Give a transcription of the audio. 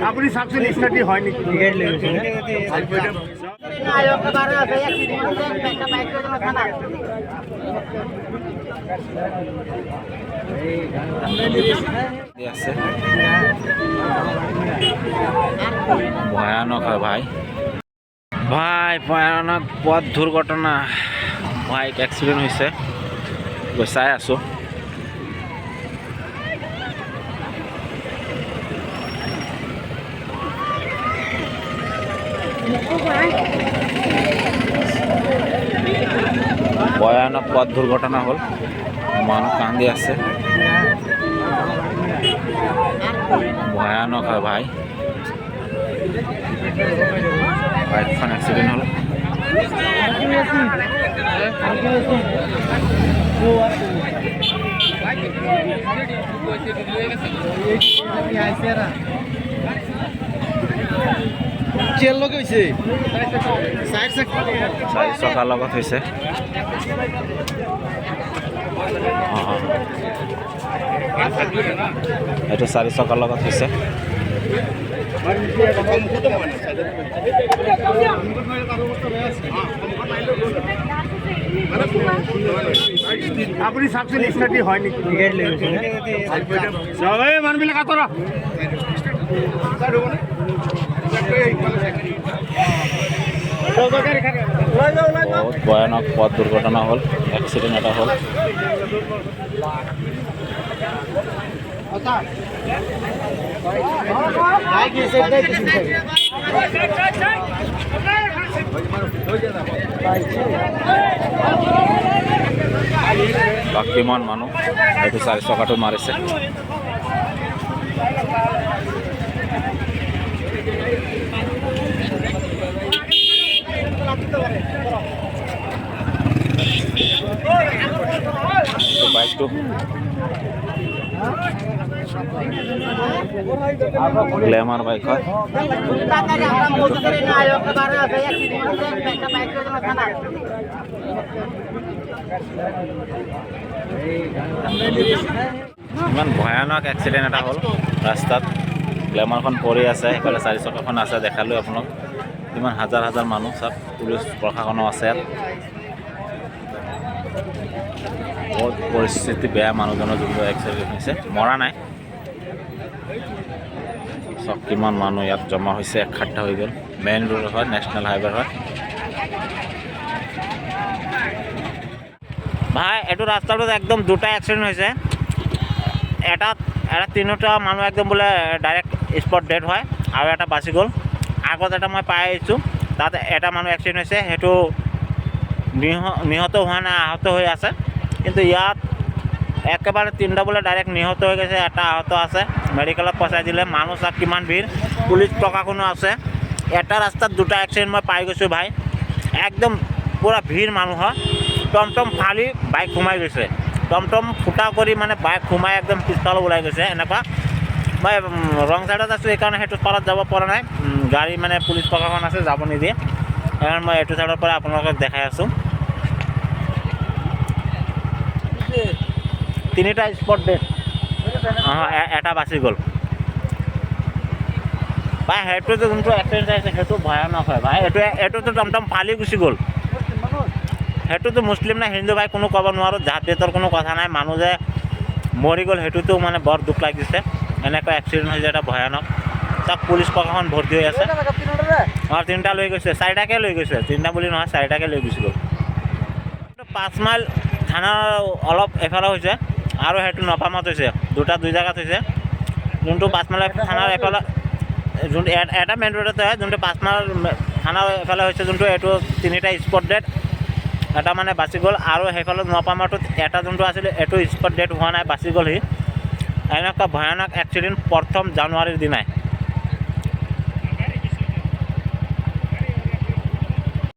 আপনি চাওকচোন ষ্টাডি হয় নেকি টিকেট লেগেছে ভয়ানক হয় ভাই ভাই ভয়ানক পথ দুর্ঘটনা বাইক এক্সিডেন্ট হয়েছে গৈ চাই আছো ভয়ানক পথ দুর্ঘটনা হল মানুষ কান্দি আছে ভয়ানক হয় ভাই বাইকখন এক্সিডেন্ট হল চাৰি চকাৰ লগত হৈছে এইটো চাৰি চকাৰ লগত হৈছে আপনি চাওকচোন ষ্টাডি হয় নেকি টিকেট লেগেছে মানুহবিলাক আঁতৰা বহুত ভয়ানক পথ দুৰ্ঘটনা হল অ্যাক্সিডেন্ট এটা হল কিমান মানুহ এইটো চাৰি চকাটো মাৰিছে বাইকটো গ্ল্যামাৰ বাইক হয় ইমান ভয়ানক এক্সিডেন্ট এটা হল ৰাস্তাত গ্ল্যামাৰখন পৰি আছে সেইফালে চাৰি চকাখন আছে দেখালোঁ আপোনাক ইমান হাজাৰ হাজাৰ মানুহ চব পুলিচ প্ৰশাসনো আছে ইয়াত বহুত পৰিস্থিতি বেয়া মানুহজনৰ যোনটো এক্সিডেণ্ট হৈছে মৰা নাই চব কিমান মানুহ ইয়াত জমা হৈছে একঠাইত হৈ গ'ল মেইন ৰোড হয় নেশ্যনেল হাইৱে হয় ভাই এইটো ৰাস্তাটোত একদম দুটা এক্সিডেণ্ট হৈছে এটা তিনিটা মানুহ একদম বোলে ডাইৰেক্ট স্পট ডেড হয় আৰু এটা বাচি গ'ল আগত এটা মই পাই আহিছোঁ তাত এটা মানুহ এক্সিডেণ্ট হৈছে সেইটো নিহত হোৱা নাই আহত হৈ আছে কিন্তু ইয়াত একেবাৰে তিনিটা বোলে ডাইৰেক্ট নিহত হৈ গৈছে এটা আহত আছে মেডিকেলত পচাই দিলে মানুহ চাওক কিমান ভিৰ পুলিচ প্ৰশাসনো আছে এটা ৰাস্তাত দুটা এক্সিডেণ্ট মই পাই গৈছোঁ ভাই একদম পুৰা ভিৰ মানুহৰ টমটম ফালি বাইক সোমাই গৈছে টমটম ফুটা কৰি মানে বাইক সোমাই একদম পিছফালে ওলাই গৈছে এনেকুৱা মই ৰং ছাইডত আছোঁ সেইকাৰণে সেইটো পাৰত যাব পৰা নাই গাড়ী মানে পুলিচ প্ৰশাসন আছে যাব নিদিয়ে সেইকাৰণে মই এইটো ছাইডৰ পৰা আপোনালোকক দেখাই আছোঁ তিনিটা স্পট ডেড এটা বাচি গ'ল ভাই সেইটোতো যোনটো এক্সিডেণ্ট হৈছে সেইটো ভয়ানক হয় ভাই এইটোতো টমটম ফালি গুচি গ'ল সেইটোতো মুছলিম নে হিন্দু ভাই কোনো ক'ব নোৱাৰোঁ জাত ভেদৰ কোনো কথা নাই মানুহ যে মৰি গ'ল সেইটোতো মানে বৰ দুখ লাগিছে এনেকুৱা এক্সিডেণ্ট হৈছে এটা ভয়ানক তাক পুলিচ প্ৰশাসন ভৰ্তি হৈ আছে তিনিটা লৈ গৈছে চাৰিটাকে লৈ গৈছে তিনিটা বুলি নহয় চাৰিটাকে লৈ গুচি গ'ল 5 মাইল থানাৰ অলপ এফালে হৈছে আৰু সেইটো নপামত হৈছে দুই জেগাত হৈছে যোনটো 5 মাইল থানাৰ এফালে যোনটো এটা মেইন ৰোডতে হয় যোনটো 5 মাইল থানাৰ এফালে হৈছে যোনটো এইটো তিনিটা স্পট ডেড এটা মানে বাচি গ'ল আৰু সেইফালে নপামাটোত এটা যোনটো আছিলে এইটো স্পট ডেড হোৱা নাই বাচি গ'ল সি এনেকুৱা ভয়ানক এক্সিডেণ্ট 1 জানুৱাৰীৰ দিনাই